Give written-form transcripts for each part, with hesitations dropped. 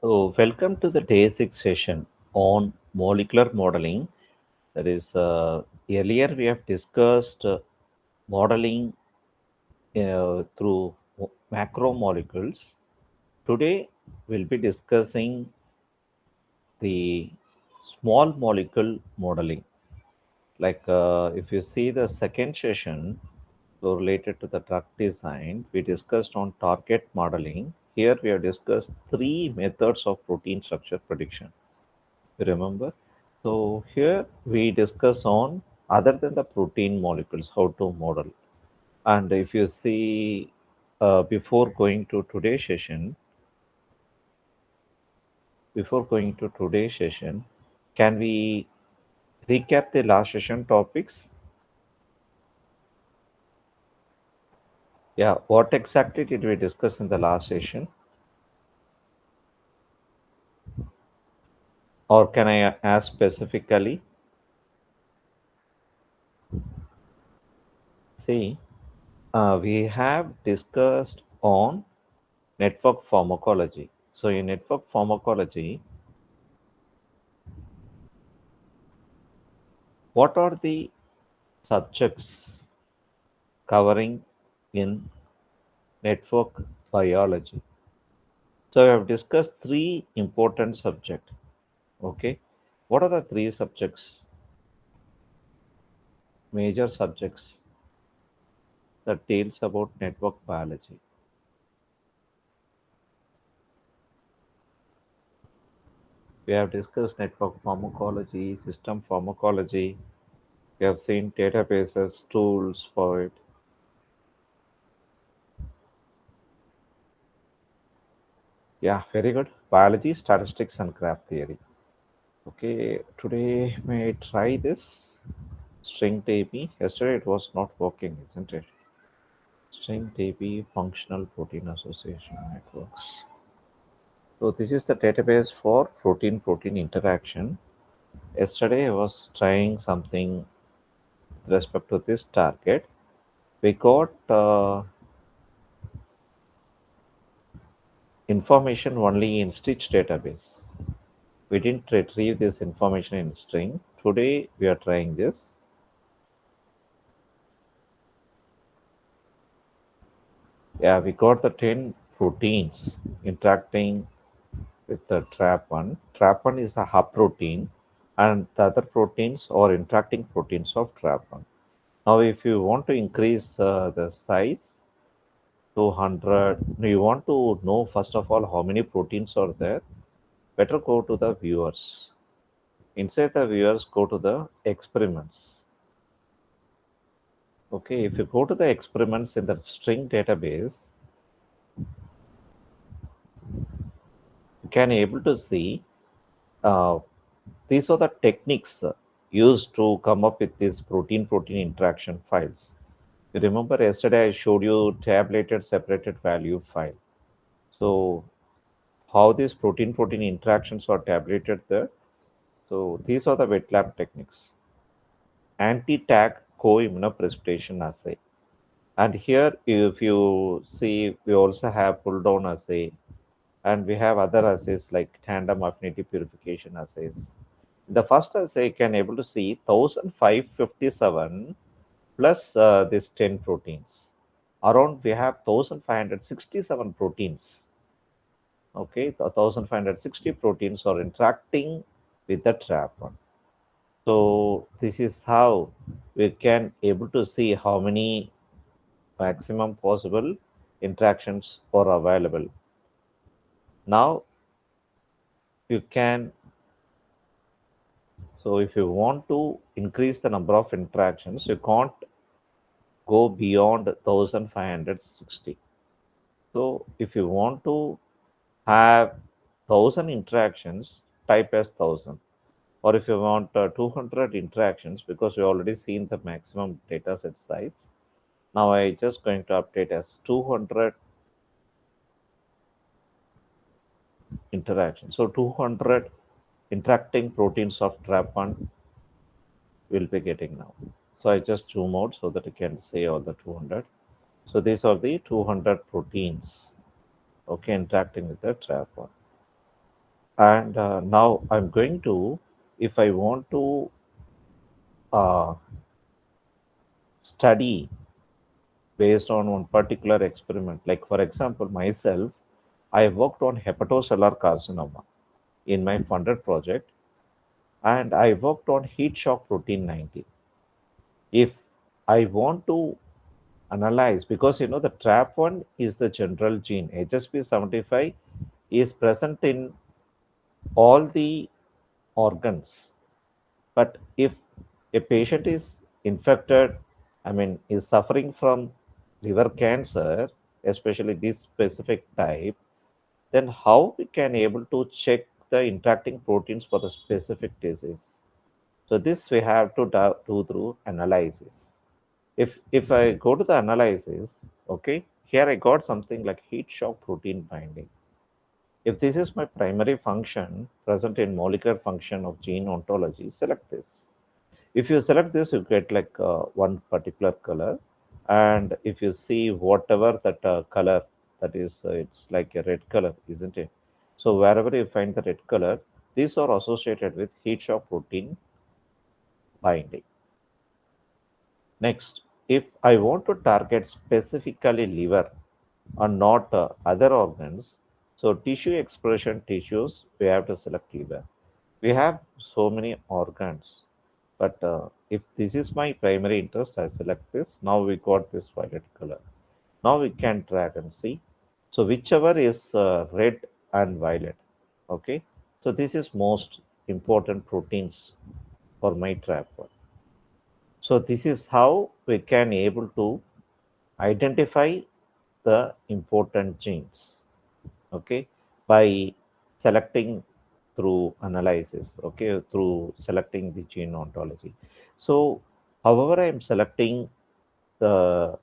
So, welcome to the day 6 session on molecular modeling. That is, earlier we have discussed modeling through macromolecules. Today, we'll be discussing the small molecule modeling. If you see the second session, so related to the drug design, we discussed on target modeling. Here, we have discussed three methods of protein structure prediction. You remember? So here we discuss on other than the protein molecules, how to model. And if you see before going to today's session, can we recap the last session topics? Yeah, what exactly did we discuss in the last session? Or can I ask specifically? See, we have discussed on network pharmacology. So in network pharmacology, what are the subjects covering in network biology? So I have discussed three important subjects. Okay, what are the three subjects, major subjects that deals about network biology? We have discussed network pharmacology, system pharmacology. We have seen databases, tools for it. Yeah, very good. Biology, statistics, and graph theory. Okay, today may I try this string DB. Yesterday it was not working, isn't it? String DB functional protein association networks. So this is the database for protein-protein interaction. Yesterday I was trying something with respect to this target. We got information only in stitch database. We didn't retrieve this information in string. Today we are trying this. Yeah, we got the 10 proteins interacting with the trap one. Trap one is a hub protein, and the other proteins are interacting proteins of trap one. Now, if you want to increase the size to 100, you want to know first of all how many proteins are there. Better go to the viewers. Inside the viewers, go to the experiments. Okay, if you go to the experiments in the string database, you can able to see uh, these are the techniques used to come up with these protein-protein interaction files. You remember yesterday I showed you tabulated separated value file. So how these protein-protein interactions are tabulated there. So these are the wet lab techniques. Anti-tag co-immunoprecipitation assay. And here, if you see, we also have pull down assay, and we have other assays like tandem affinity purification assays. The first assay can able to see 1557 plus this 10 proteins. Around we have 1567 proteins. Okay, the 1560 proteins are interacting with the trap one. So this is how we can able to see how many maximum possible interactions are available. Now you can, so if you want to increase the number of interactions, you can't go beyond 1560. So if you want to have 1000 interactions, type as 1000. Or if you want 200 interactions, because we already seen the maximum data set size, now I just going to update as 200 interactions. So 200 interacting proteins of trap1 will be getting now. So I just zoom out so that I can say all the 200. So these are the 200 proteins, okay, interacting with the trap1. And now I'm going to, if I want to uh, study based on one particular experiment, like for example, myself, I worked on hepatocellular carcinoma in my funded project, and I worked on heat shock protein 90. If I want to analyze, because the trap one is the general gene, HSP75 is present in all the organs. But if a patient is infected, I mean, is suffering from liver cancer, especially this specific type, then how we can able to check the interacting proteins for the specific disease? So this we have to do through analysis. If I go to the analysis, okay, here I got something like heat shock protein binding. If this is my primary function present in molecular function of gene ontology, select this. If you select this, you get like one particular color, and if you see whatever that color, that is, it's like a red color, isn't it? So wherever you find the red color, these are associated with heat shock protein binding. Next, if I want to target specifically liver or not other organs, so tissue expression tissues, we have to select liver. We have so many organs, but if this is my primary interest, I select this. Now we got this violet color. Now we can drag and see. So whichever is red and violet, okay. So this is most important proteins for my trap. So this is how we can able to identify the important genes, okay, by selecting through analysis, okay, through selecting the gene ontology. So however I am selecting the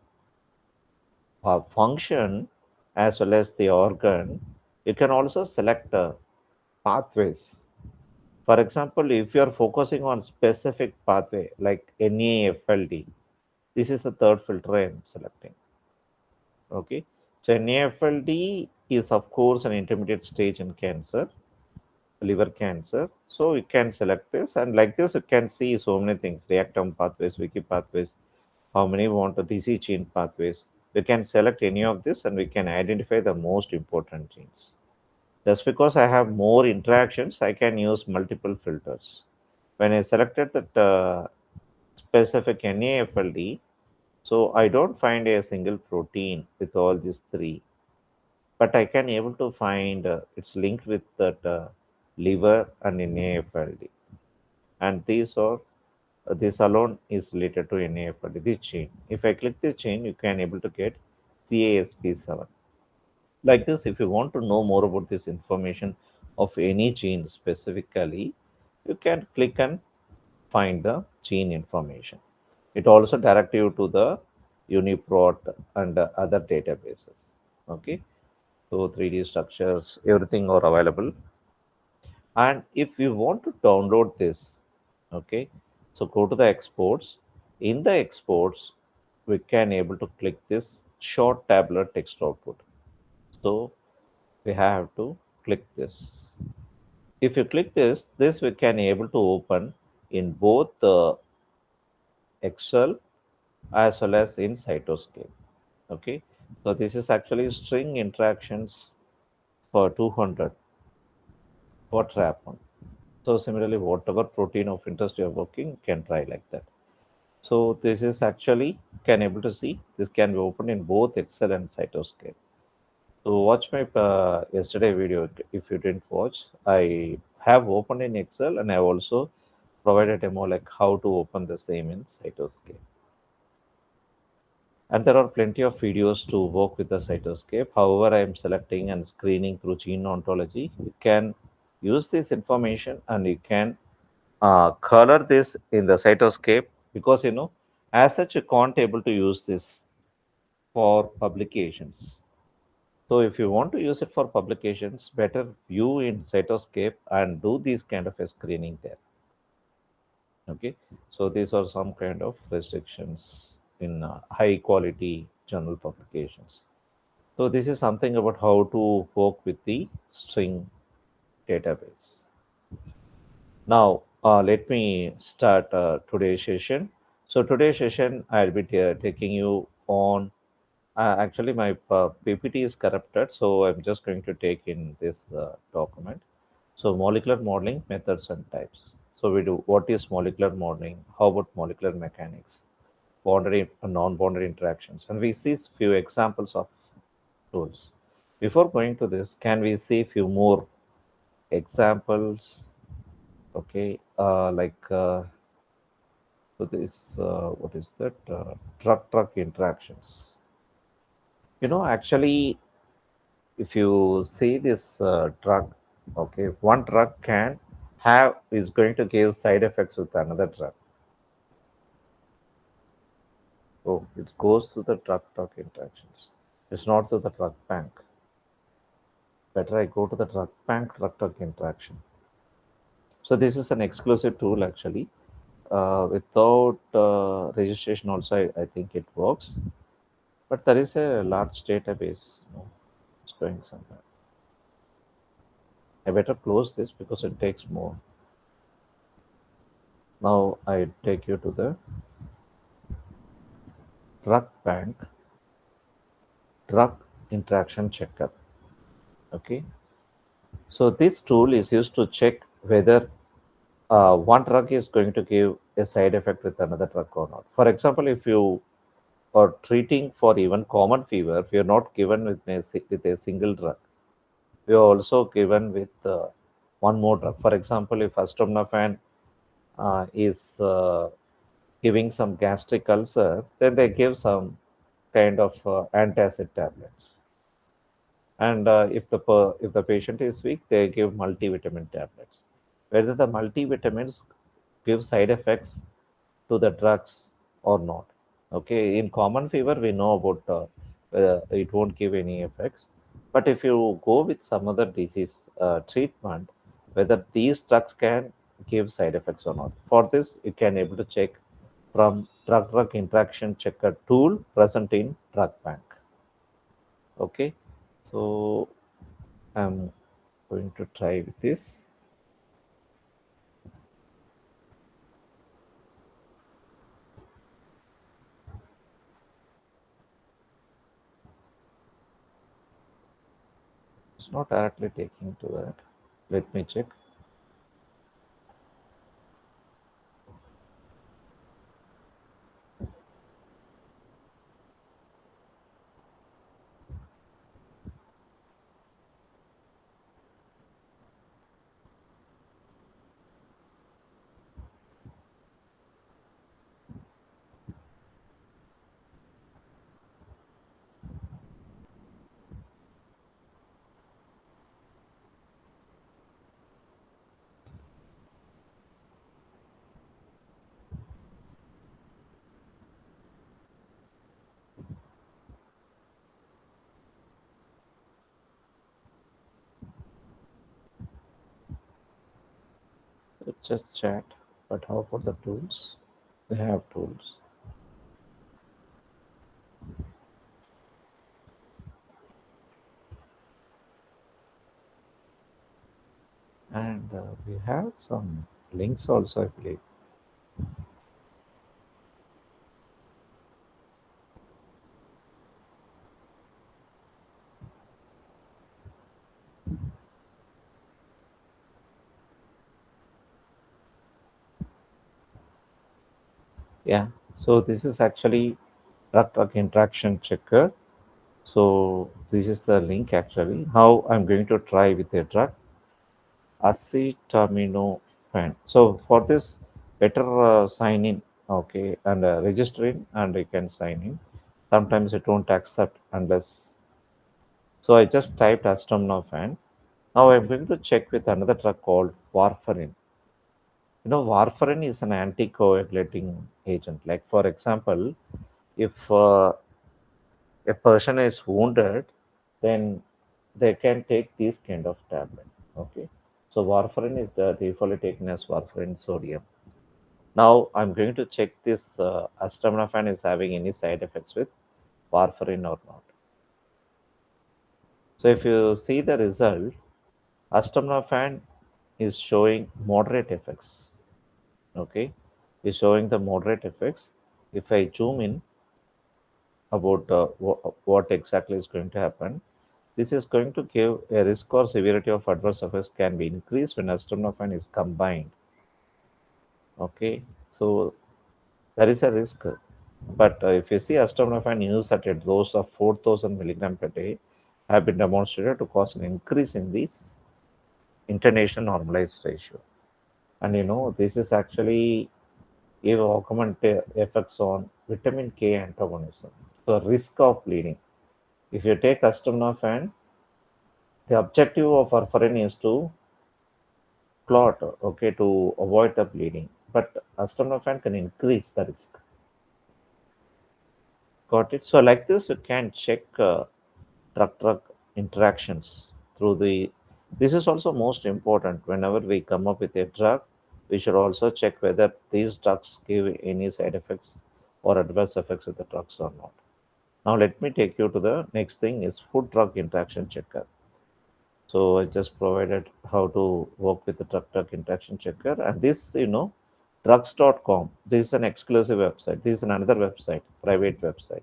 function as well as the organ, you can also select pathways. For example, if you are focusing on specific pathway like NAFLD, this is the third filter I am selecting. Okay, so NAFLD is of course an intermediate stage in cancer, liver cancer. So you can select this, and like this, you can see so many things: reactome pathways, wiki pathways, how many want to DC gene pathways. We can select any of this, and we can identify the most important genes. Just because I have more interactions, I can use multiple filters. When I selected that specific NAFLD, so I don't find a single protein with all these three, but I can able to find it's linked with that liver and NAFLD, and these are this alone is related to NAFLD. This chain. If I click this chain, you can able to get CASP7. Like this, if you want to know more about this information of any gene specifically, you can click and find the gene information. It also direct you to the UniProt and other databases. Okay, so 3D structures, everything are available. And if you want to download this, okay, so go to the exports. In the exports, we can able to click this short tabular text output. So we have to click this. If you click this we can able to open in both the Excel as well as in Cytoscape. Okay, so this is actually string interactions for 200 for trap one. So similarly, whatever protein of interest you are working, you can try like that. So this is actually can able to see this can be opened in both Excel and Cytoscape. So watch my yesterday video if you didn't watch. I have opened in Excel and I have also provided a demo like how to open the same in Cytoscape. And there are plenty of videos to work with the Cytoscape. However, I am selecting and screening through gene ontology. You can use this information and you can color this in the Cytoscape, because as such you can't able to use this for publications. So if you want to use it for publications, better view in Cytoscape and do these kind of a screening there. Okay, so these are some kind of restrictions in high quality journal publications. So this is something about how to work with the string database. Now, let me start today's session. So, today's session, I'll be taking you on. Actually, my PPT is corrupted, so I'm just going to take in this document. So, molecular modeling methods and types. So, we do what is molecular modeling? How about molecular mechanics? Boundary and non-boundary interactions, and we see few examples of tools. Before going to this, can we see few more examples? Okay, so this what is that truck interactions? Actually, if you see this drug, okay, one drug can have is going to give side effects with another drug. So it goes to the drug interactions. It's not to the drug bank. Better I go to the drug bank drug interaction. So this is an exclusive tool actually. Without registration also, I think it works. But there is a large database. It's going somewhere. I better close this because it takes more. Now I take you to the drug bank drug interaction checker. Okay, so this tool is used to check whether one drug is going to give a side effect with another drug or not. For example, if you are treating for even common fever, we are not given with a single drug. We are also given with one more drug. For example, if acetaminophen is giving some gastric ulcer, then they give some kind of antacid tablets. And if the patient is weak, they give multivitamin tablets. Whether the multivitamins give side effects to the drugs or not. Okay, in common fever, we know about it won't give any effects. But if you go with some other disease treatment, whether these drugs can give side effects or not. For this, you can able to check from drug interaction checker tool present in drug bank. Okay, so I'm going to try with this. It's not directly taking to that. Let me check. It's just chat. But how about the tools? They have tools. And we have some links also, I believe. Yeah. So this is actually drug interaction checker. So this is the link actually. How I'm going to try with a drug acetaminophen. So for this, better sign in, okay, and register in, and you can sign in. Sometimes it won't accept unless. So I just typed acetaminophen. Now I'm going to check with another drug called warfarin. Warfarin is an anticoagulating agent. Like for example, if a person is wounded, then they can take these kind of tablet. Okay, so warfarin is the default taken as warfarin sodium. Now I'm going to check this acetaminophen is having any side effects with warfarin or not. So if you see the result, Acetaminophen is showing moderate effects. Okay, is showing the moderate effects. If I zoom in about what exactly is going to happen, this is going to give a risk or severity of adverse effects can be increased when acetaminophen is combined. Okay, so there is a risk. But if you see acetaminophen used at a dose of 4,000 milligram per day have been demonstrated to cause an increase in this international normalized ratio. And this is actually give augmented effects on vitamin K antagonism. So risk of bleeding. If you take acetaminophen, the objective of warfarin is to clot, okay, to avoid the bleeding. But acetaminophen can increase the risk. Got it? So like this, you can check drug-drug interactions through the. This is also most important. Whenever we come up with a drug, we should also check whether these drugs give any side effects or adverse effects with the drugs or not. Now let me take you to the next thing is food drug interaction checker. So I just provided how to work with the drug-drug interaction checker, and this drugs.com. This is an exclusive website. This is another website, private website.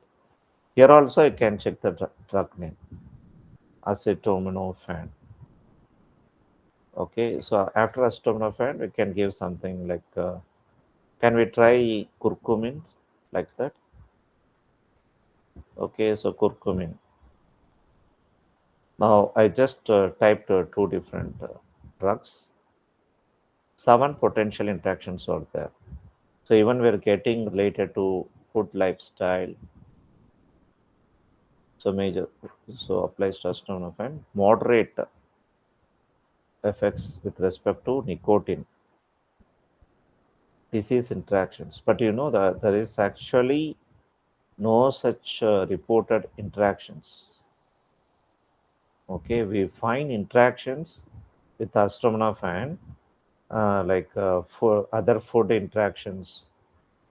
Here also you can check the drug name, acetaminophen. Okay, so after acetaminophen, we can give something like, can we try curcumin, like that? Okay, so curcumin. Now I just typed two different drugs. Seven potential interactions are there. So even we're getting related to food lifestyle. So major, so applies to acetaminophen. Moderate effects with respect to nicotine disease interactions. But that there is actually no such reported interactions. Okay, we find interactions with acetaminophen like for other food interactions,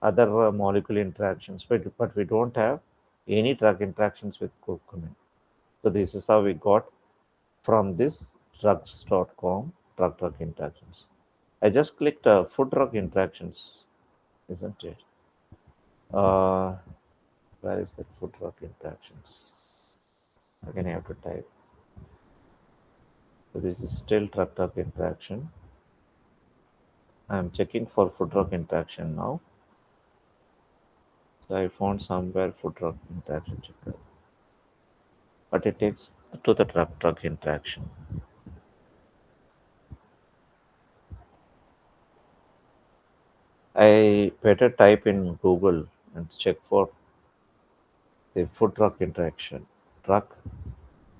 other molecule interactions, but we don't have any drug interactions with curcumin. So this is how we got from this drugs.com drug interactions. I just clicked food drug interactions, isn't it? Uh, where is the food drug interactions? Again, I have to type. So this is still drug interaction. I'm checking for food drug interaction now. So I found somewhere food drug interaction checker, but it takes to the drug interaction. I better type in Google and check for the food drug interaction, drug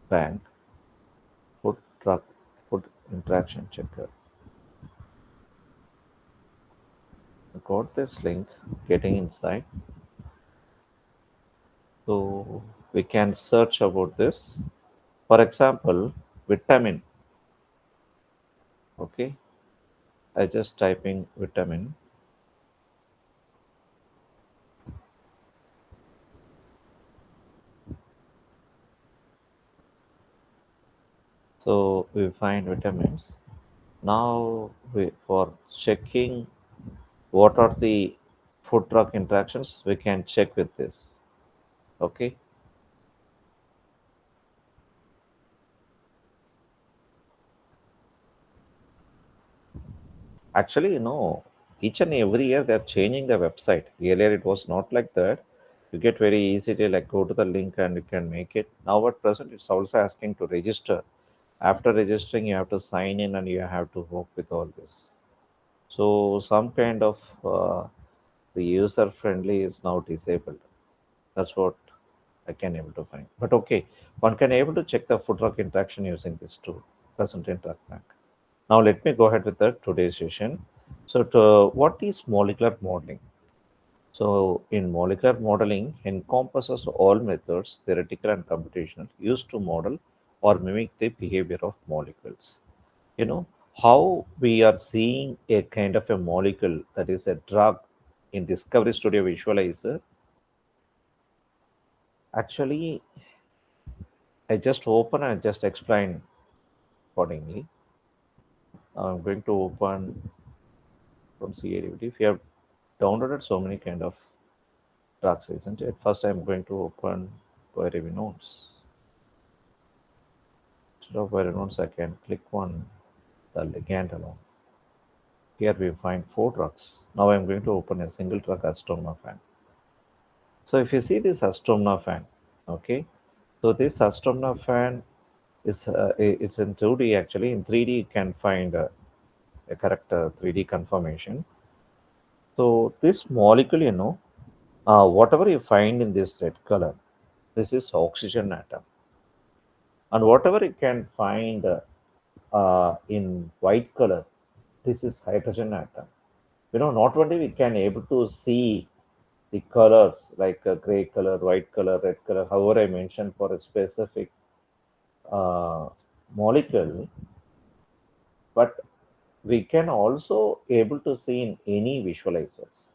bank, food drug, food interaction checker. I got this link, getting inside. So we can search about this. For example, vitamin. Okay, I just typing vitamin. So we find vitamins. Now for checking what are the food drug interactions, we can check with this. Okay, actually, each and every year they're changing the website. Earlier it was not like that. You get very easily like go to the link and you can make it. Now at present it's also asking to register. After registering, you have to sign in and you have to work with all this. So some kind of the user friendly is now disabled. That's what I can able to find. But okay, one can able to check the food drug interaction using this tool, present in drug bank. Now let me go ahead with the today's session. So what is molecular modeling? So in molecular modeling encompasses all methods, theoretical and computational, used to model or mimic the behavior of molecules. You know how we are seeing a kind of a molecule that is a drug in Discovery Studio Visualizer. Actually, I just open and just explain accordingly. I'm going to open from CADVD. If you have downloaded so many kind of drugs, isn't it? First, I'm going to open Pyravy notes. Instead of Pyravy notes, I can click on the ligand alone. Here we find four drugs. Now I'm going to open a single drug acetaminophen. So if you see this acetaminophen, okay, so this acetaminophen is it's in 2D actually. In 3D, you can find a correct 3D confirmation. So this molecule, whatever you find in this red color, this is oxygen atom, and whatever you can find in white color, this is hydrogen atom. Not only we can able to see the colors like gray color, white color, red color, however I mentioned for a specific uh, molecule, but we can also able to see in any visualizers.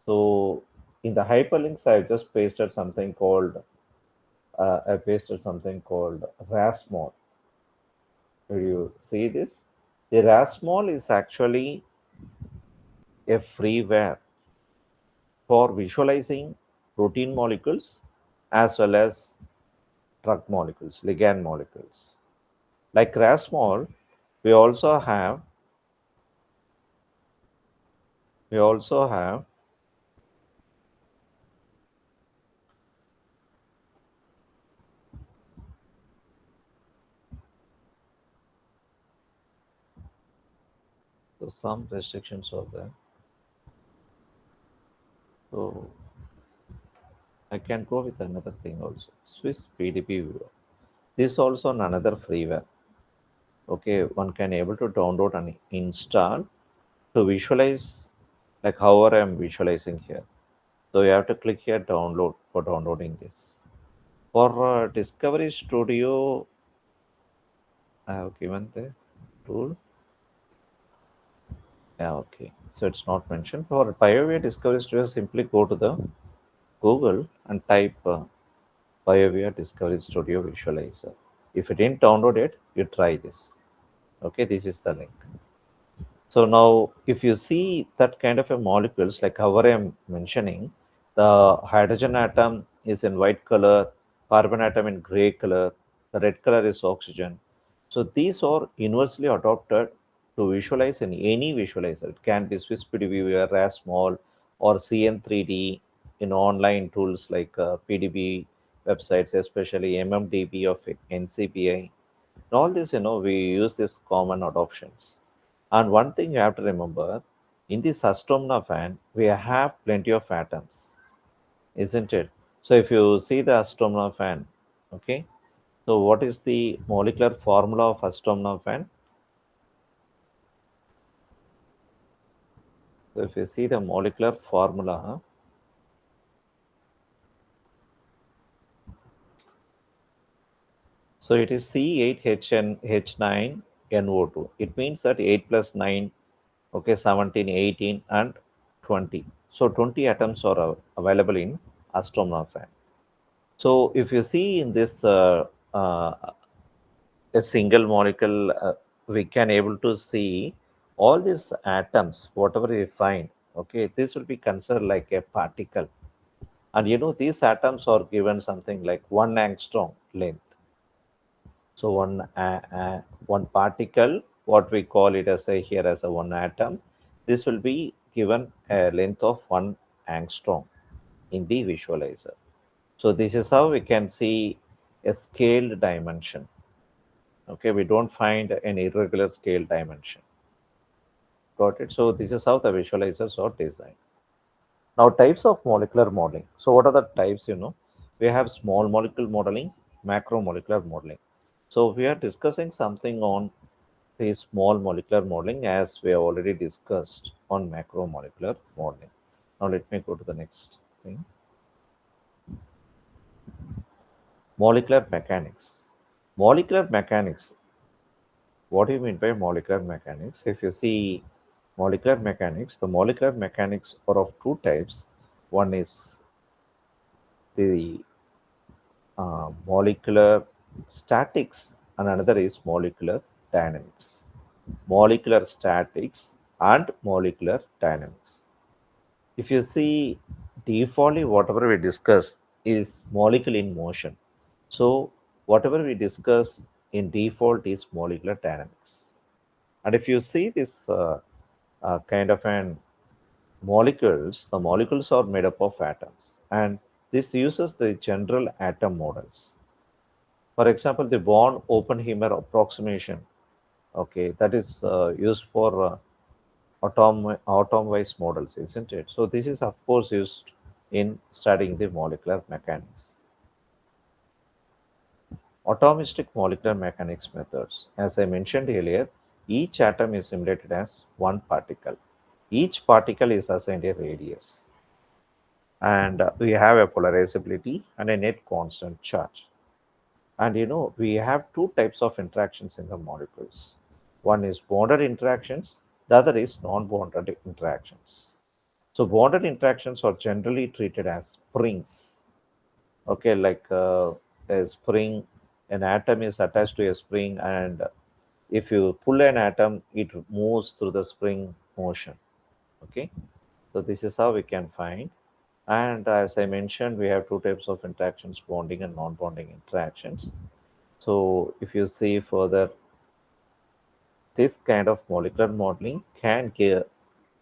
So in the hyperlinks, I pasted something called Rasmol. Will you see this? The Rasmol is actually a freeware for visualizing protein molecules as well as drug molecules, ligand molecules. Like Rasmol, we also have we also have so some restrictions are there. So I can go with another thing also. Swiss PDP viewer. This also another freeware. Okay, one can able to download and install to visualize like however I'm visualizing here. So you have to click here download for downloading this. For Discovery Studio, I have given the tool. Yeah, okay. So it's not mentioned. For BioVia Discovery Studio, simply go to the Google and type BioVia Discovery Studio Visualizer. If you didn't download it, you try this. Okay, this is the link. So now, if you see that kind of a molecules, like how I am mentioning, the hydrogen atom is in white color, carbon atom in gray color, the red color is oxygen. So these are universally adopted to visualize in any visualizer. It can be Swiss PDB, RASMOL, or CN3D in online tools like PDB websites, especially MMDB of NCBI. All this, we use these common adoptions. And one thing you have to remember, in the acetaminophen, we have plenty of atoms, isn't it? So if you see the acetaminophen, okay, so what is the molecular formula of acetaminophen? So if you see the molecular formula, so it is C8HNH9NO2. It means that 8 plus 9, okay, 17, 18, and 20. So 20 atoms are available in acetaminophen. So if you see in this a single molecule, we can able to see all these atoms, whatever we find. Okay, this will be considered like a particle, and these atoms are given something like 1 angstrom length. So one particle, what we call it as a here as a one atom, this will be given a length of 1 angstrom in the visualizer. So this is how we can see a scaled dimension. Okay, we don't find an irregular scale dimension. Got it? So this is how the visualizers are designed. Now types of molecular modeling. So what are the types? We have small molecule modeling, macromolecular modeling. So we are discussing something on the small molecular modeling as we have already discussed on macromolecular modeling. Now let me go to the next thing. Molecular mechanics. Molecular mechanics. What do you mean by molecular mechanics? If you see molecular mechanics, the molecular mechanics are of two types. One is the molecular statics, and another is molecular dynamics. molecular statics, and molecular dynamics. If you see, defaultly, whatever we discuss is molecule in motion. So, whatever we discuss in default is molecular dynamics. And if you see this kind of an molecules, the molecules are made up of atoms, and this uses the general atom models. For example, the Born Oppenheimer approximation, okay, that is used for atom-wise models, isn't it? So this is of course used in studying the molecular mechanics. Atomistic molecular mechanics methods. As I mentioned earlier, each atom is simulated as one particle. Each particle is assigned a radius, and we have a polarizability and a net constant charge. And we have two types of interactions in the molecules. One is bonded interactions, the other is non-bonded interactions. So bonded interactions are generally treated as springs. Okay, like a spring, an atom is attached to a spring, and if you pull an atom, it moves through the spring motion. Okay, so this is how we can find. And as I mentioned, we have two types of interactions: bonding and non-bonding interactions. So if you see further, this kind of molecular modeling can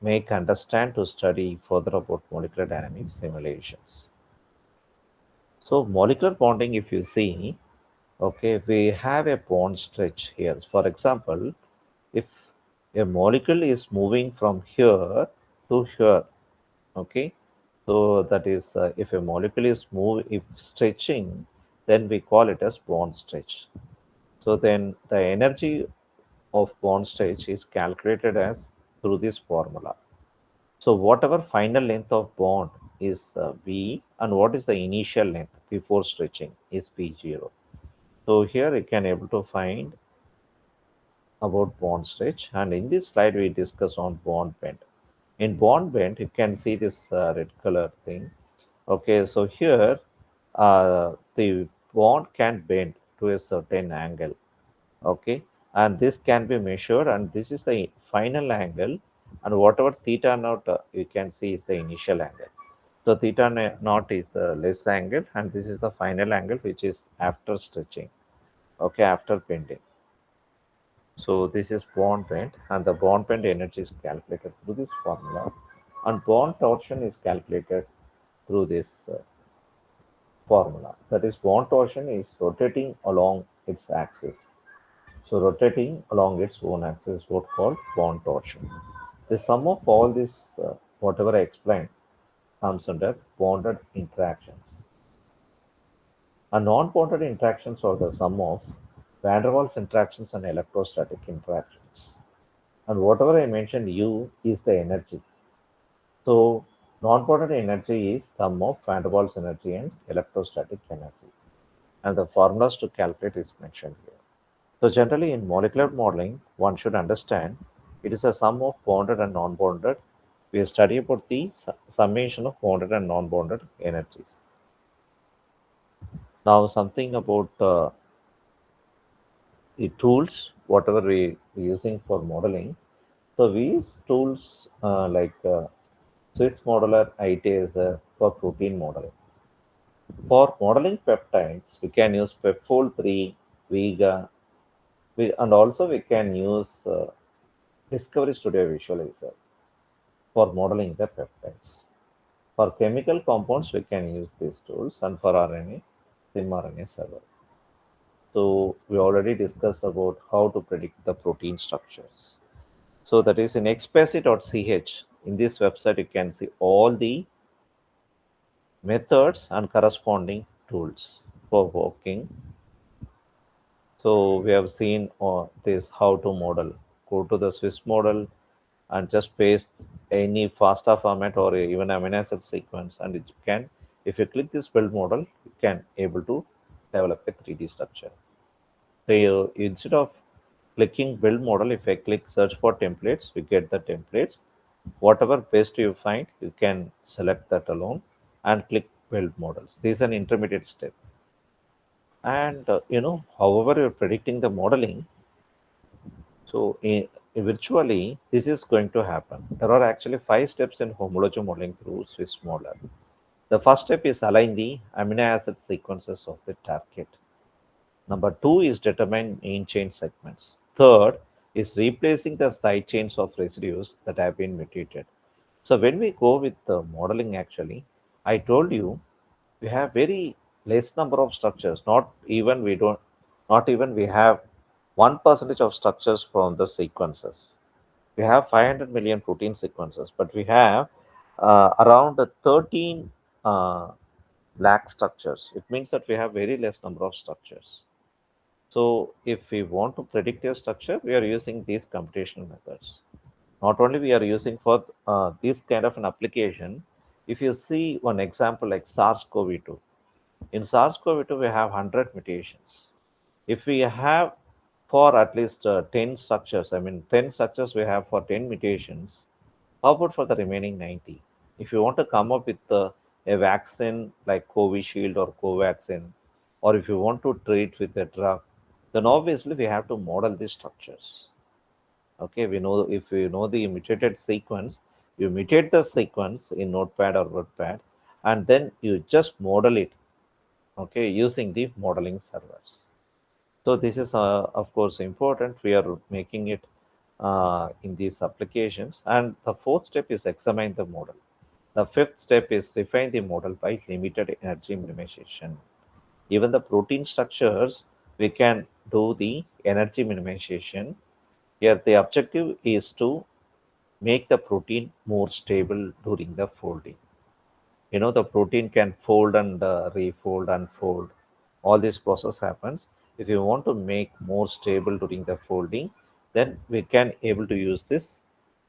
make understand to study further about molecular dynamics simulations. So molecular bonding, if you see, okay, we have a bond stretch here. For example, if a molecule is moving from here to here, okay, so that is if a molecule is if stretching, then we call it as bond stretch. So then the energy of bond stretch is calculated as through this formula. So whatever final length of bond is V, and what is the initial length before stretching is P0. So here you can able to find about bond stretch, and in this slide we discuss on bond bend. In bond bend, you can see this red color thing. Okay, so here the bond can bend to a certain angle. Okay, and this can be measured, and this is the final angle, and whatever theta naught you can see is the initial angle. So theta naught is the less angle, and this is the final angle which is after stretching. Okay, after bending. So this is bond bend, and the bond bend energy is calculated through this formula, and bond torsion is calculated through this formula. That is, bond torsion is rotating along its axis. So rotating along its own axis is what called bond torsion. The sum of all this, whatever I explained, comes under bonded interactions. And non-bonded interactions are the sum of van der Waals interactions and electrostatic interactions. And whatever I mentioned, U is the energy. So non-bonded energy is sum of van der Waals energy and electrostatic energy. And the formulas to calculate is mentioned here. So generally in molecular modeling, one should understand it is a sum of bonded and non-bonded. We study about the summation of bonded and non-bonded energies. Now something about the tools, whatever we using for modeling. So we use tools like Swiss Modeler, ITaser for protein modeling. For modeling peptides, we can use Pepfold 3, Vega, and also we can use Discovery Studio Visualizer for modeling the peptides. For chemical compounds, we can use these tools, and for RNA, SimRNA server. So we already discussed about how to predict the protein structures. So that is in xpacit.ch. In this website, you can see all the methods and corresponding tools for working. So we have seen this how to model. Go to the Swiss model and just paste any FASTA format or even amino acid sequence, and it can, if you click this build model, you can able to develop a 3D structure. So instead of clicking build model, if I click search for templates, we get the templates. Whatever best you find, you can select that alone and click build models. This is an intermediate step. And however you're predicting the modeling, So virtually, this is going to happen. There are actually five steps in homology modeling through Swiss model. The first step is align the amino acid sequences of the target. Number two is determine main chain segments. Third is replacing the side chains of residues that have been mutated. So when we go with the modeling, actually, I told you we have very less number of structures. Not even we have 1% of structures from the sequences. We have 500 million protein sequences, but we have around 13 uh, lakh structures. It means that we have very less number of structures. So if we want to predict a structure, we are using these computational methods. Not only we are using for this kind of an application, if you see one example like SARS-CoV-2, in SARS-CoV-2 we have 100 mutations. If we have for at least 10 structures, I mean 10 structures we have for 10 mutations, how about for the remaining 90? If you want to come up with a vaccine like Covishield or Covaxin, or if you want to treat with a drug, then obviously we have to model these structures. Okay, we know if we know the mutated sequence, you mutate the sequence in Notepad or WordPad, and then you just model it. Okay, using the modeling servers. So this is of course important. We are making it in these applications. And the fourth step is examine the model. The fifth step is refine the model by limited energy minimization. Even the protein structures, we can do the energy minimization. Here, the objective is to make the protein more stable during the folding. The protein can fold and refold, unfold. All this process happens. If you want to make more stable during the folding, then we can able to use this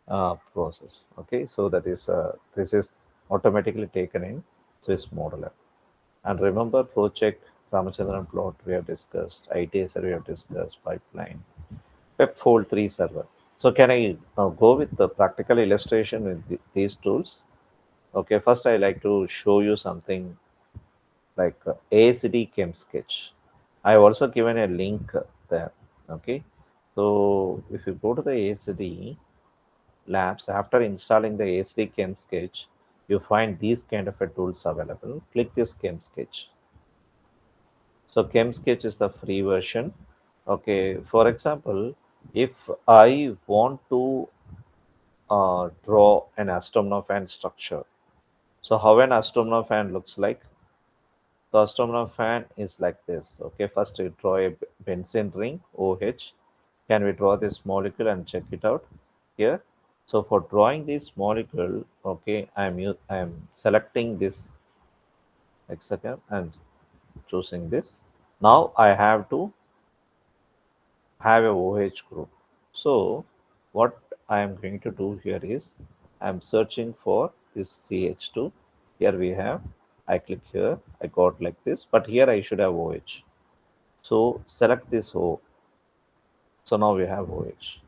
process. Okay, so that is this is automatically taken in Swiss modeler. And remember, project Ramachandran plot we have discussed, ITSR we have discussed, pipeline, Fold 3 server. So can I go with the practical illustration with these tools? Okay, first I like to show you something like ACD Chem Sketch. I have also given a link there. Okay, so if you go to the ACD labs, after installing the ACD Chem Sketch, you find these kind of a tools available. Click this Chem Sketch. So Chem Sketch is the free version. Okay, for example, if I want to draw an acetaminophen structure, so how an acetaminophen looks like? The acetaminophen is like this. Okay, first we draw a benzene ring OH. Can we draw this molecule and check it out here? So for drawing this molecule, okay, I'm selecting this hexagon and choosing this. Now I have to have a OH group. So what I am going to do here is I am searching for this CH2. Here we have, I click here, I got like this, but here I should have OH. So select this O. So now we have OH.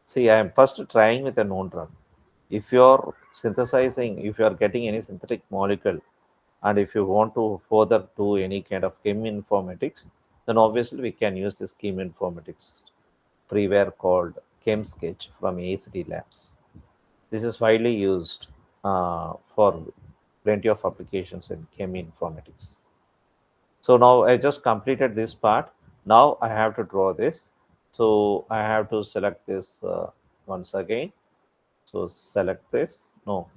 See, I am first trying with a known drug. If you are synthesizing, if you are getting any synthetic molecule, and if you want to further do any kind of chem informatics, then obviously we can use this chem informatics freeware called ChemSketch from ACD Labs. This is widely used for plenty of applications in chem informatics. So now I just completed this part. Now I have to draw this. So I have to select this once again. So select this. No,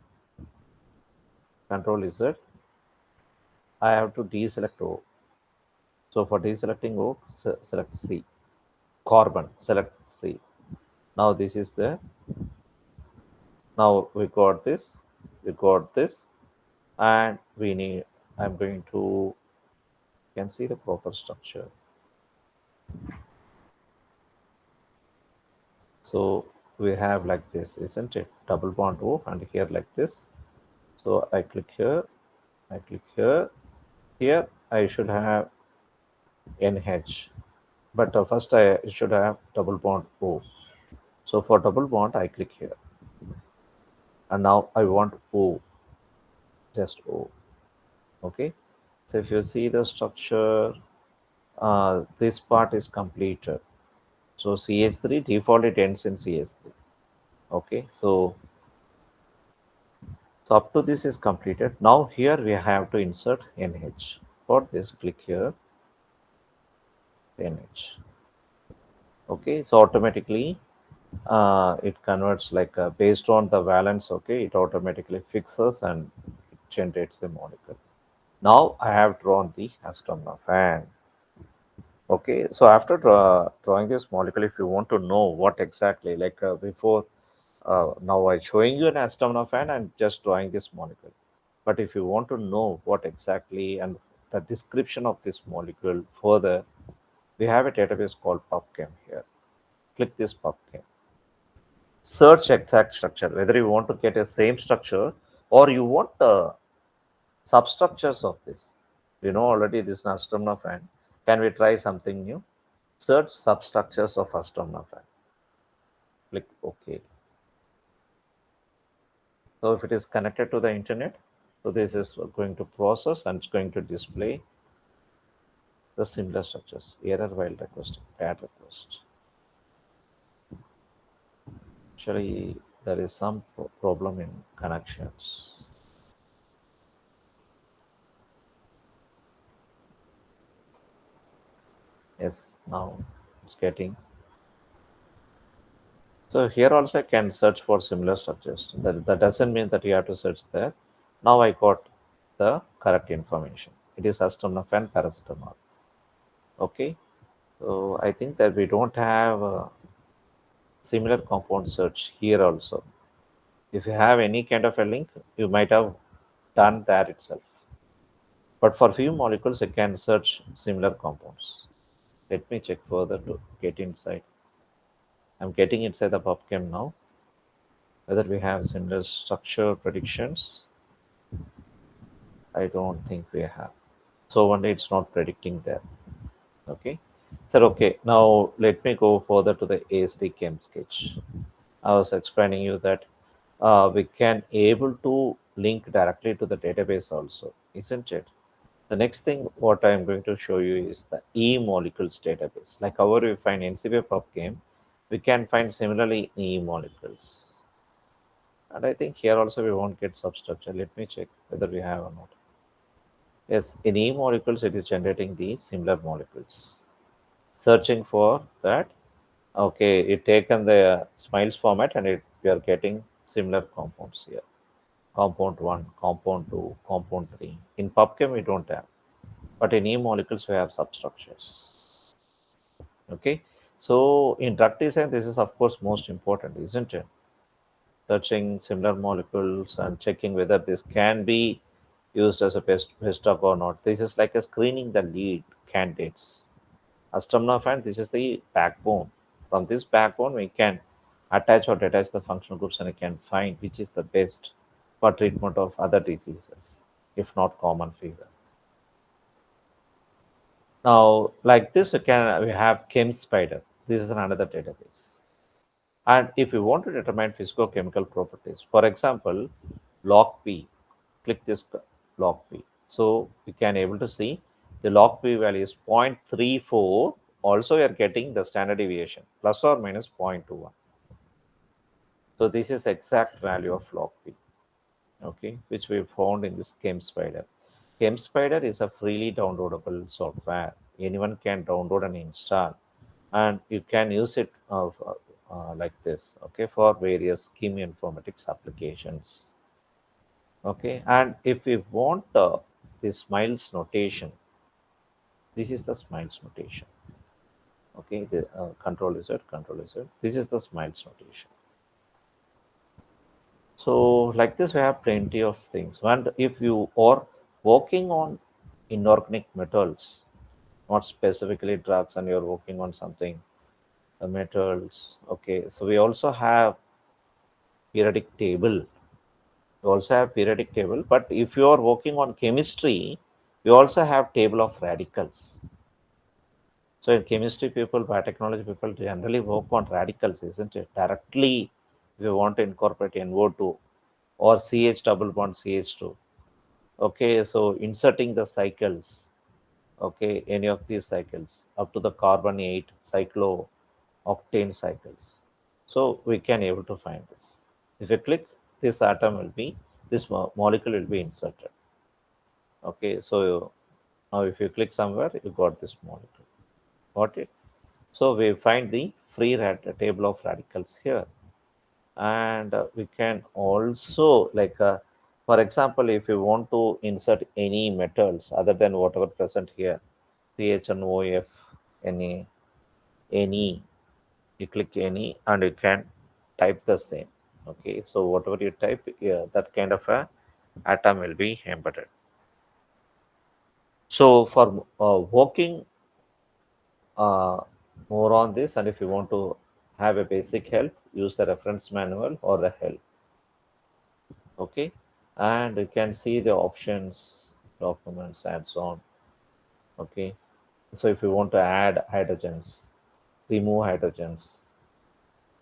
Control Z. I have to deselect O. So for deselecting O, select C. Carbon, select C. Now this is the, now we got this, and we need, I'm going to, can see the proper structure. So we have like this, isn't it? Double bond O, and here like this. So I click here, I click here. Here I should have NH, but first I should have double bond O. So for double bond, I click here, and now I want O, just O. Okay. So if you see the structure, this part is completed. So CH3 default it ends in CH3. Okay, so up to this is completed. Now here we have to insert NH. For this, click here NH. Okay, so automatically it converts like based on the valence. Okay, it automatically fixes and it generates the molecule. Now I have drawn the acetaminophen. Okay, so after drawing this molecule, if you want to know what exactly, like before, now I'm showing you an acetaminophen and just drawing this molecule. But if you want to know what exactly and the description of this molecule further, we have a database called PubChem here. Click this PubChem. Search exact structure, whether you want to get a same structure or you want substructures of this. You know already this is acetaminophen. Can we try something new? Search substructures of acetaminophen. Click OK. So if it is connected to the internet, so this is going to process and it's going to display the similar structures. Error while requesting, bad request. Actually, there is some problem in connections. Yes, now it's getting. So here also I can search for similar structures. That doesn't mean that you have to search there. Now I got the correct information. It is acetaminophen paracetamol. Okay. So I think that we don't have a similar compound search here also. If you have any kind of a link, you might have done that itself. But for few molecules, you can search similar compounds. Let me check further to get inside. I'm getting inside the PubChem now. Whether we have similar structure predictions, I don't think we have. So one day it's not predicting there. Okay. So okay, now let me go further to the ASD Chem sketch. I was explaining you that we can able to link directly to the database also, isn't it? The next thing what I'm going to show you is the E molecules database. Like however we find NCBI PubChem, we can find similarly E molecules. And I think here also we won't get substructure. Let me check whether we have or not. Yes, in E molecules it is generating the similar molecules. Searching for that. Okay, it taken the smiles format and we are getting similar compounds here. Compound 1, compound 2, compound 3. In PubChem we don't have. But in E molecules we have substructures. Okay, so in drug design this is of course most important, isn't it? Searching similar molecules and checking whether this can be used as a best drug or not. This is like a screening the lead candidates. Acetaminophen, this is the backbone. From this backbone we can attach or detach the functional groups and we can find which is the best for treatment of other diseases, if not common fever. Now, like this, we have ChemSpider. This is another database. And if you want to determine physicochemical properties, for example, log P, click this log P. So you can able to see the log P value is 0.34. Also, you are getting the standard deviation plus or minus 0.21. So this is exact value of log P, okay, which we found in this ChemSpider. ChemSpider is a freely downloadable software. Anyone can download and install, and you can use it like this, okay, for various chemoinformatics applications. Okay, and if we want the smiles notation, this is the smiles notation. Okay, the control is it, control is it. This is the smiles notation. So like this, we have plenty of things. And if you are working on inorganic metals, not specifically drugs, and you're working on something, the metals. Okay, so we also have periodic table. We also have periodic table, but if you are working on chemistry, we also have table of radicals. So in chemistry people, biotechnology people generally work on radicals, isn't it? Directly, if you want to incorporate NO2 or CH double bond CH2. Okay, so inserting the cycles, okay, any of these cycles up to the carbon 8 cyclo octane cycles. So we can able to find this. If you click, this atom will be, this molecule will be inserted. Okay, so now if you click somewhere, you got this molecule. Got it? So we find the table of radicals here. And we can also for example, if you want to insert any metals other than whatever present here, CHNOF, any, you click any and you can type the same. Okay, so whatever you type, yeah, that kind of a atom will be embedded. So for working uh, more on this, and if you want to have a basic help, use the reference manual or the help. Okay, and you can see the options, documents, and so on. Okay, so if you want to add hydrogens, remove hydrogens,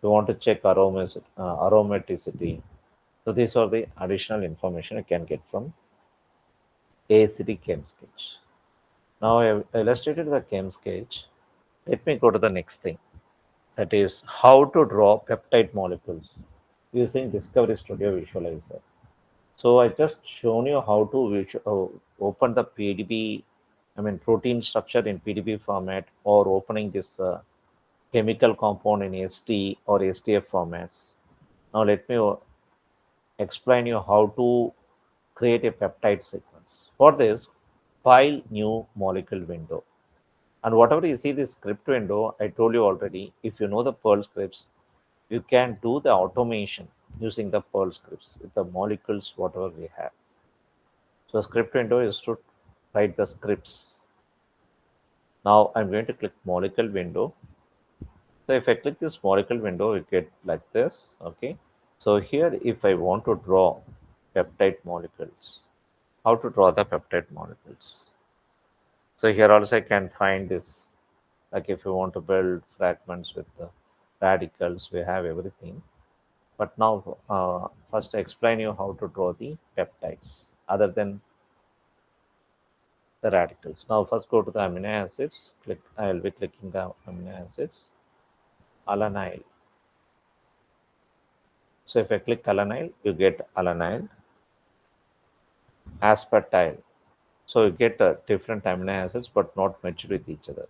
you want to check aromaticity. So these are the additional information you can get from ACD chem sketch. Now I have illustrated the chem sketch. Let me go to the next thing, that is how to draw peptide molecules using Discovery Studio Visualizer. So I just shown you how to open the PDB, I mean protein structure in PDB format, or opening this chemical compound in ST or STF formats. Now let me explain you how to create a peptide sequence. For this, file new molecule window. And whatever you see this script window, I told you already, if you know the Perl scripts, you can do the automation using the Perl scripts with the molecules, whatever we have. So script window is to write the scripts. Now I'm going to click molecule window. So if I click this molecule window, it get like this. Okay. So here, if I want to draw peptide molecules, how to draw the peptide molecules? So here also I can find this. Like if you want to build fragments with the radicals, we have everything. But now, first I explain you how to draw the peptides other than the radicals. Now first go to the amino acids. Click. I will be clicking the amino acids. Alanine. So if I click alanine, you get alanine. Aspartyl. So you get different amino acids, but not matched with each other.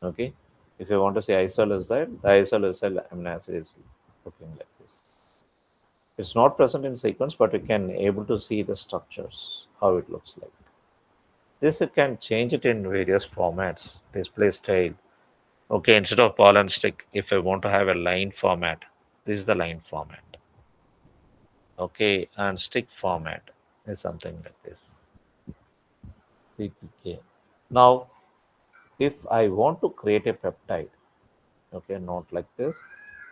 Okay. If you want to say isolysyl, the isolysyl amino acid is looking like this. It's not present in sequence, but you can able to see the structures, how it looks like. This you can change it in various formats, display style. Okay, instead of ball and stick, if I want to have a line format, this is the line format. Okay, and stick format is something like this. CPK. Now, if I want to create a peptide, okay, not like this.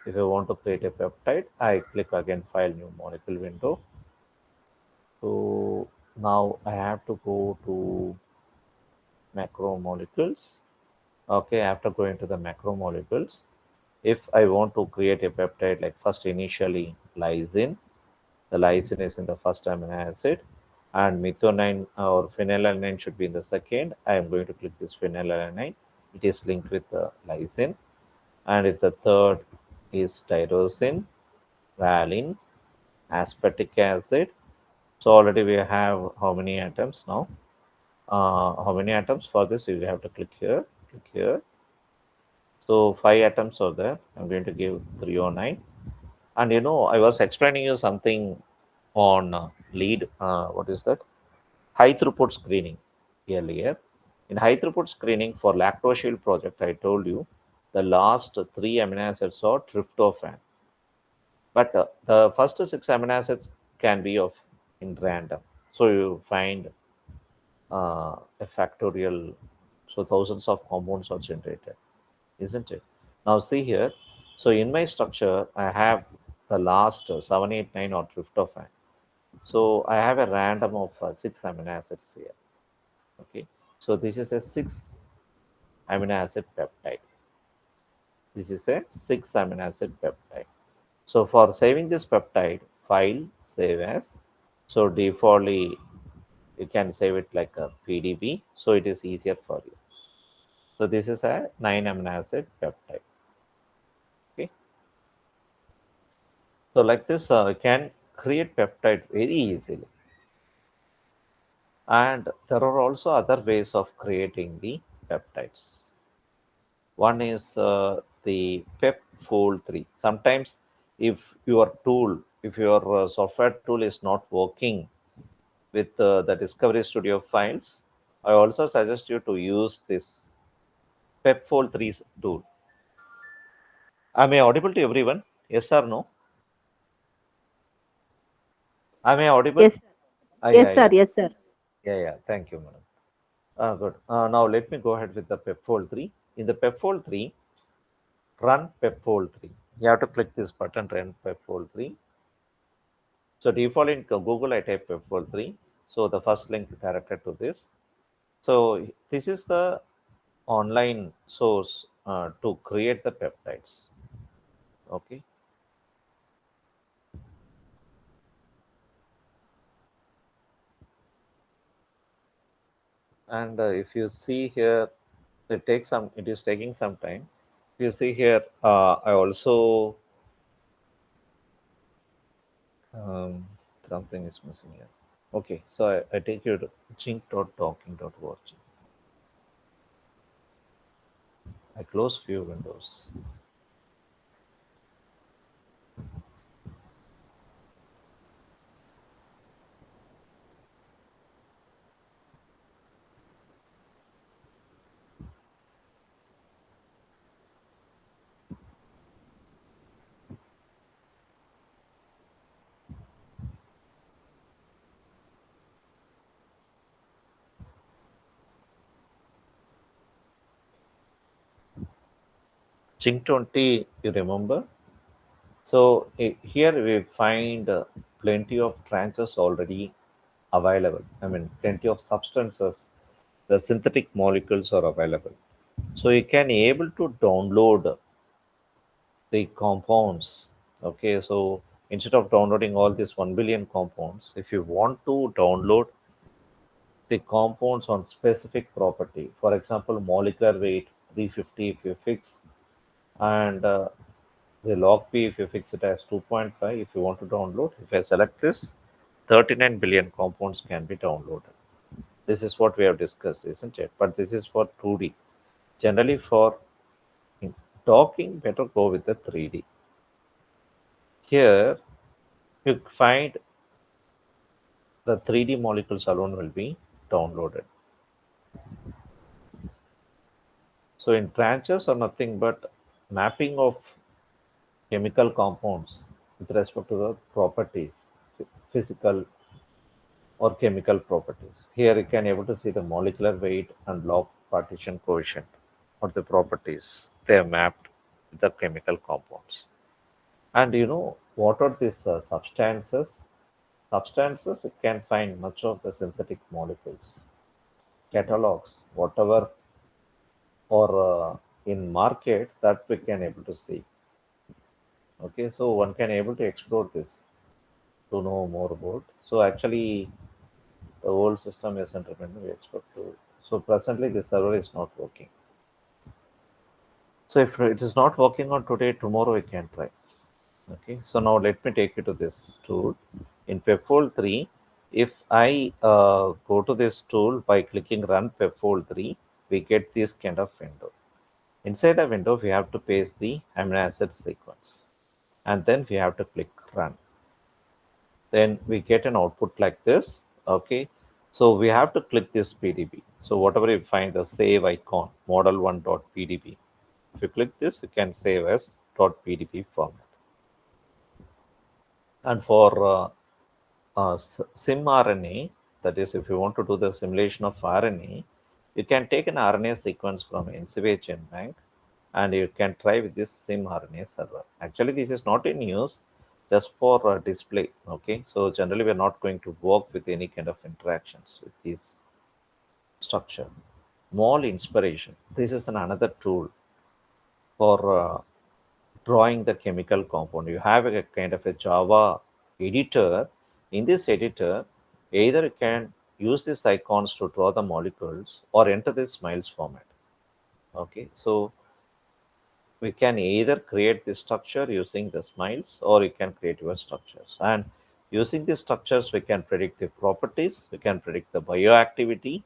If I want to create a peptide, I click again file new molecule window. So now I have to go to macromolecules. Okay, after going to the macromolecules, if I want to create a peptide, like first initially lysine, the lysine is in the first amino acid, and methionine or phenylalanine should be in the second. I am going to click this phenylalanine. It is linked with the lysine, and if the third is tyrosine, valine, aspartic acid. So already we have how many atoms now? How many atoms for this? You have to click here, click here. So 5 atoms are there. I'm going to give 309. And I was explaining you something on lead. What is that? High throughput screening earlier. In high throughput screening for lactoshield project, I told you the last 3 amino acids are tryptophan. But the first 6 amino acids can be of in random. So you find a factorial, so thousands of compounds are generated, isn't it? Now see here. So in my structure, I have the last 7, 8, 9 or tryptophan. So I have a random of 6 amino acids here. Okay. So this is a 6 amino acid peptide. This is a 6 amino acid peptide. So for saving this peptide, file, save as. So defaultly, you can save it like a PDB. So it is easier for you. So this is a 9 amino acid peptide. So like this, can create peptide very easily. And there are also other ways of creating the peptides. One is the pep 3. Sometimes, if your software tool is not working with the Discovery Studio files, I also suggest you to use this pep 3 tool. Am I audible to everyone? Yes or no? Am I audible? Yes, Yeah, yes, sir. yeah, Yes, sir. yeah, yeah. Thank you, madam. Good. Now let me go ahead with the pep 3. In the pep 3, run pep 3. You have to click this button, run pep 3. So default in Google, I type pep 3. So the first link directed to this. So this is the online source to create the peptides. Okay. And if you see here, it is taking some time. You see here, I also, um, something is missing here. Okay, so I take you to jink.docking.org. I close few windows. Jink 20, you remember? So here we find plenty of tranches already available. I mean, plenty of substances, the synthetic molecules are available. So you can able to download the compounds. Okay, so instead of downloading all these 1 billion compounds, if you want to download the compounds on specific property, for example, molecular weight 350 if you fix, and the log P if you fix it as 2.5, if you want to download, if I select this, 39 billion compounds can be downloaded. This is what we have discussed, isn't it? But this is for 2D. Generally, for talking, better go with the 3D. Here, you find the 3D molecules alone will be downloaded. So, in tranches are nothing but mapping of chemical compounds with respect to the properties, physical or chemical properties. Here, you can able to see the molecular weight and log partition coefficient or the properties. They are mapped with the chemical compounds. And you know what are these substances? Substances, you can find much of the synthetic molecules, catalogs, whatever, or in market that we can able to see. Okay, so one can able to explore this to know more about. So actually, the whole system isn't remaining. We expect to. So presently, the server is not working. So if it is not working on today, tomorrow we can try. Okay, so now let me take you to this tool. In pepfol 3, if I go to this tool by clicking run pepfol 3, we get this kind of window. Inside the window, we have to paste the amino acid sequence and then we have to click run. Then we get an output like this. Okay, so we have to click this PDB. So whatever you find the save icon, model1.pdb. If you click this, you can save as .pdb format. And for SimRNA, that is, if you want to do the simulation of RNA, you can take an RNA sequence from NCBI GenBank and you can try with this SimRNA server. Actually, this is not in use, just for display. Okay, so generally, we are not going to work with any kind of interactions with this structure. Mole inspiration. This is another tool for drawing the chemical compound. You have a kind of a Java editor. In this editor, either you can use these icons to draw the molecules or enter this smiles format. Okay, so we can either create this structure using the smiles or you can create your structures. And using these structures, we can predict the properties, we can predict the bioactivity,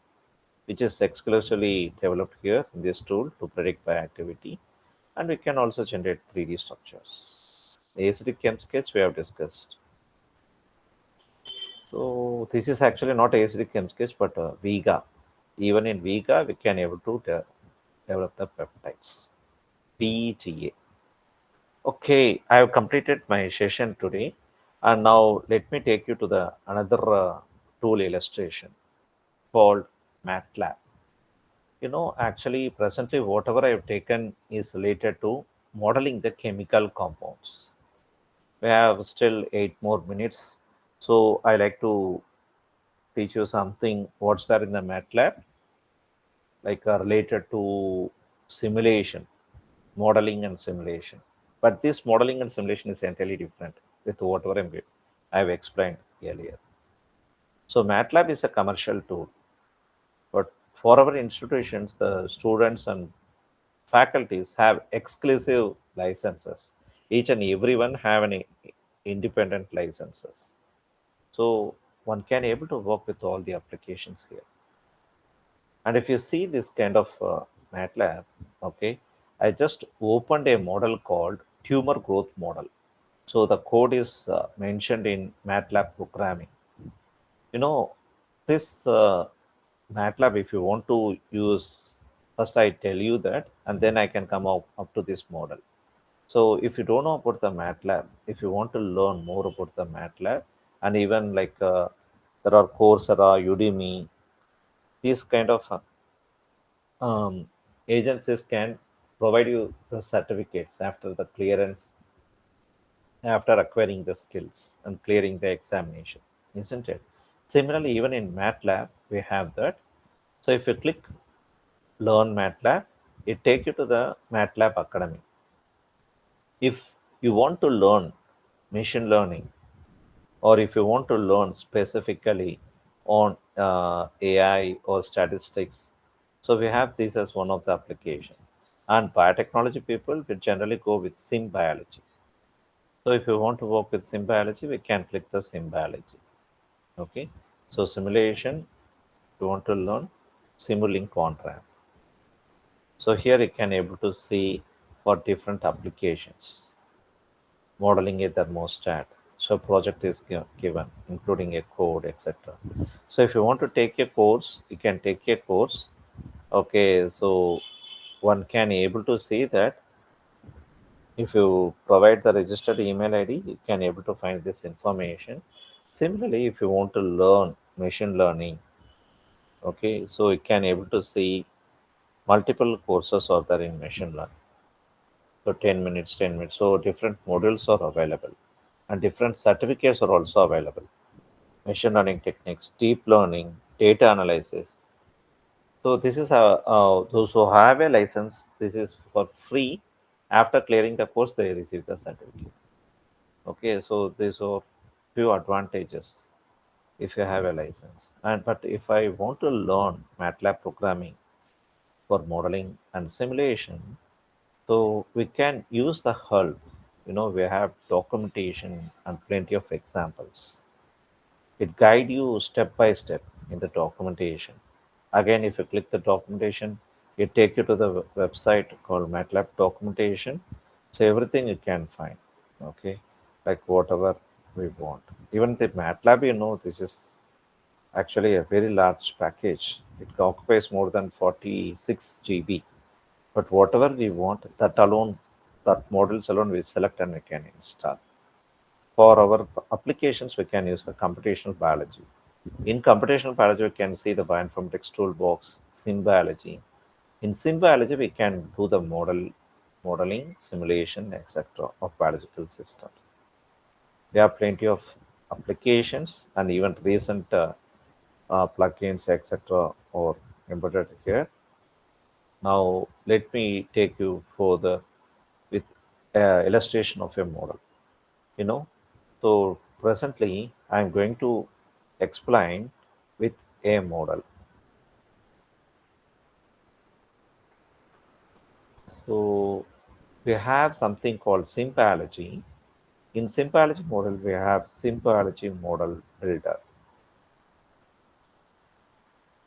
which is exclusively developed here in this tool to predict bioactivity. And we can also generate 3D structures. The acidic chem sketch we have discussed. So this is actually not acidic chem sketch, but Vega. Even in Vega, we can able to develop the peptides. PETA. Okay, I have completed my session today, and now let me take you to the another tool illustration called MATLAB. Actually, presently, whatever I have taken is related to modeling the chemical compounds. We have still 8 more minutes, so I like to teach you something. What's there in the MATLAB, like related to simulation, modeling and simulation. But this modeling and simulation is entirely different with whatever I've explained earlier. So MATLAB is a commercial tool, but for our institutions, the students and faculties have exclusive licenses. Each and everyone have an independent licenses. So one can able to work with all the applications here. And if you see this kind of MATLAB, okay, I just opened a model called tumor growth model. So the code is mentioned in MATLAB programming. You know, this MATLAB, if you want to use, first I tell you that, and then I can come up to this model. So if you don't know about the MATLAB, if you want to learn more about the MATLAB, and even like there are Coursera, Udemy, these kind of agencies can provide you the certificates after the clearance, after acquiring the skills and clearing the examination, isn't it? Similarly, even in MATLAB, we have that. So if you click Learn MATLAB, it takes you to the MATLAB Academy. If you want to learn machine learning, or if you want to learn specifically on AI or statistics, so we have this as one of the application. And biotechnology people will generally go with sim biology. So if you want to work with sim biology, we can click the sim biology. Okay. So simulation, you want to learn Simulink OnRamp. So here you can able to see for different applications, modeling a thermostat. So project is given, including a code, etc. So if you want to take a course, you can take a course. Okay, so one can able to see that if you provide the registered email ID, you can able to find this information. Similarly, if you want to learn machine learning, okay, so you can able to see multiple courses are there in machine learning. So 10 minutes, 10 minutes. So different modules are available and different certificates are also available. Machine learning techniques, deep learning, data analysis. So this is those who have a license, this is for free. After clearing the course, they receive the certificate. Okay, so these are few advantages if you have a license. And but if I want to learn MATLAB programming for modeling and simulation, so we can use the help. We have documentation and plenty of examples. It guide you step by step in the documentation. Again, if you click the documentation, it take you to the website called MATLAB documentation. So everything you can find. Okay, like whatever we want. Even the MATLAB, this is actually a very large package. It occupies more than 46 GB. But whatever we want, that alone, that models alone, we select and we can install. For our applications, we can use the computational biology. In computational biology, we can see the bioinformatics toolbox, sim biology. In sim biology, we can do the modeling, simulation, etc. of biological systems. There are plenty of applications and even recent plugins, etc. or embedded here. Now, let me take you further with illustration of a model. You know, so presently I'm going to explain with a model. So we have something called symbology. In symbology model, we have symbology model builder.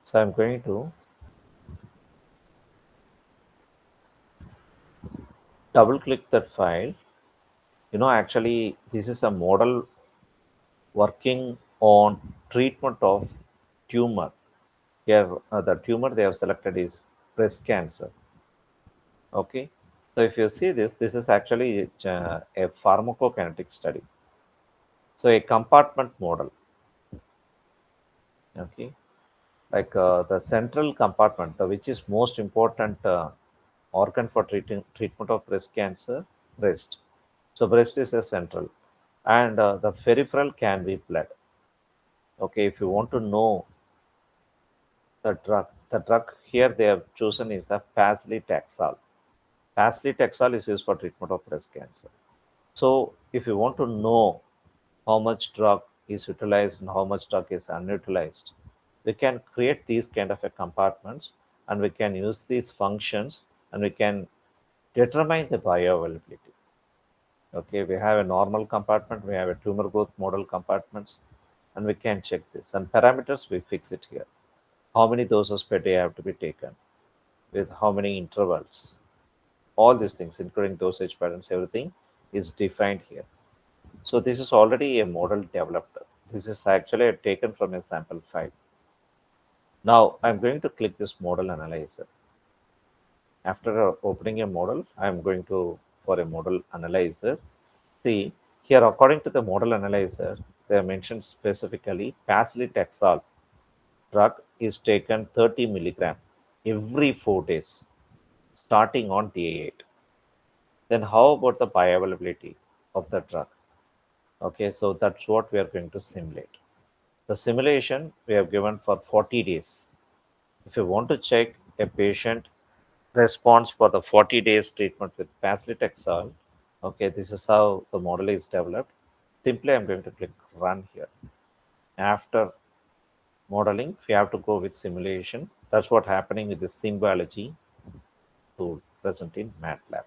So I'm going to double click that file. Actually, this is a model working on treatment of tumor. Here, the tumor they have selected is breast cancer. Okay. So if you see this, this is actually a pharmacokinetic study. So a compartment model. Okay. Like the central compartment, which is most important organ for treatment of breast cancer, breast. So breast is a central, and the peripheral can be blood. Okay, if you want to know the drug here they have chosen is the paclitaxel. Paclitaxel is used for treatment of breast cancer. So if you want to know how much drug is utilized and how much drug is unutilized, we can create these kind of a compartments, and we can use these functions, and we can determine the bioavailability. Okay, we have a normal compartment, we have a tumor growth model compartments, and we can check this. And parameters, we fix it here. How many doses per day have to be taken, with how many intervals. All these things, including dosage patterns, everything is defined here. So this is already a model developed. This is actually taken from a sample file. Now I'm going to click this model analyzer. After opening a model, I'm going to for a model analyzer. See here, according to the model analyzer, they have mentioned specifically paclitaxel drug is taken 30 milligram every 4 days, starting on day 8. Then how about the bioavailability of the drug? Okay, so that's what we are going to simulate. The simulation we have given for 40 days. If you want to check a patient response for the 40 days treatment with paclitaxel, okay, this is how the model is developed. Simply, I'm going to click run here. After modeling, we have to go with simulation. That's what happening with the symbology tool present in MATLAB.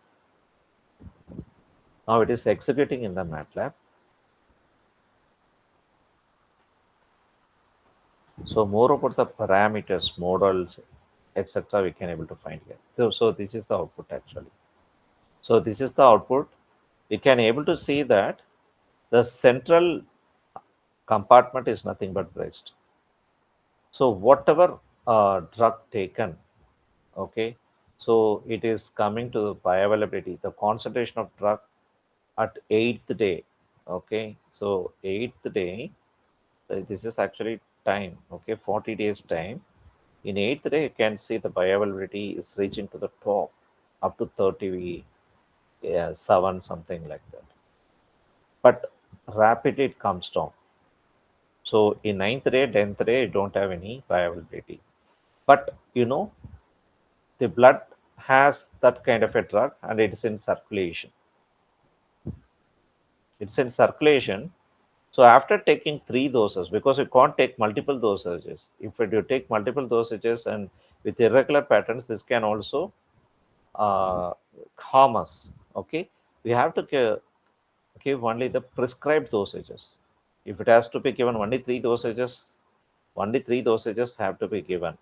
Now it is executing in the MATLAB. So more about the parameters, models, etc. we can able to find here. So this is the output actually. So this is the output. We can able to see that the central compartment is nothing but breast. So whatever drug taken, okay, so it is coming to the bioavailability, the concentration of drug at eighth day. Okay, so eighth day, this is actually time. Okay, 40 days time. In eighth day, you can see the bioavailability is reaching to the top, up to 30, yeah, 7, something like that. But rapidly it comes down. So in ninth day, 10th day, you don't have any bioavailability. But the blood has that kind of a drug and it is in circulation. It's in circulation. So after taking 3 doses, because you can't take multiple dosages, if you take multiple dosages and with irregular patterns, this can also uh, harm us. Okay, we have to give only the prescribed dosages. If it has to be given only three dosages have to be given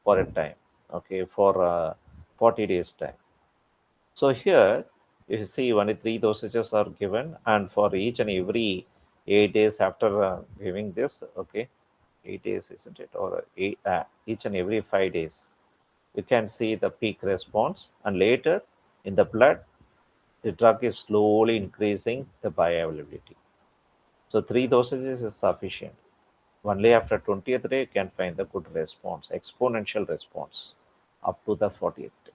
for a time. Okay, for 40 days time. So here you see only 3 dosages are given, and for each and every 8 days after giving this, okay, 8 days isn't it, or each and every 5 days, you can see the peak response, and later in the blood, the drug is slowly increasing the bioavailability. So 3 dosages is sufficient. Only after 20th day you can find the good response, exponential response, up to the 40th day.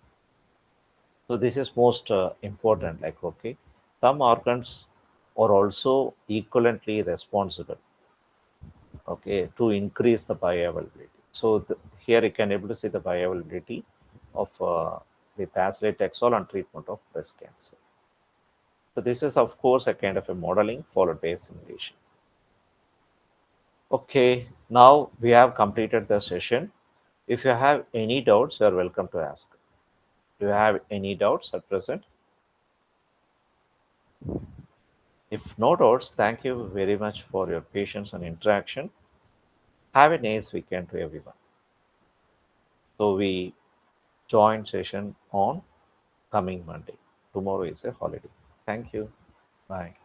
So this is most important. Like okay, some organs are also equivalently responsible. Okay, to increase the bioavailability. So here you can able to see the bioavailability of the paclitaxel and treatment of breast cancer. So this is of course a kind of a modeling followed by a simulation. Okay, now we have completed the session. If you have any doubts, you are welcome to ask. Do you have any doubts at present? If no doubts, thank you very much for your patience and interaction. Have a nice weekend to everyone. So we join session on coming Monday. Tomorrow is a holiday. Thank you. Bye.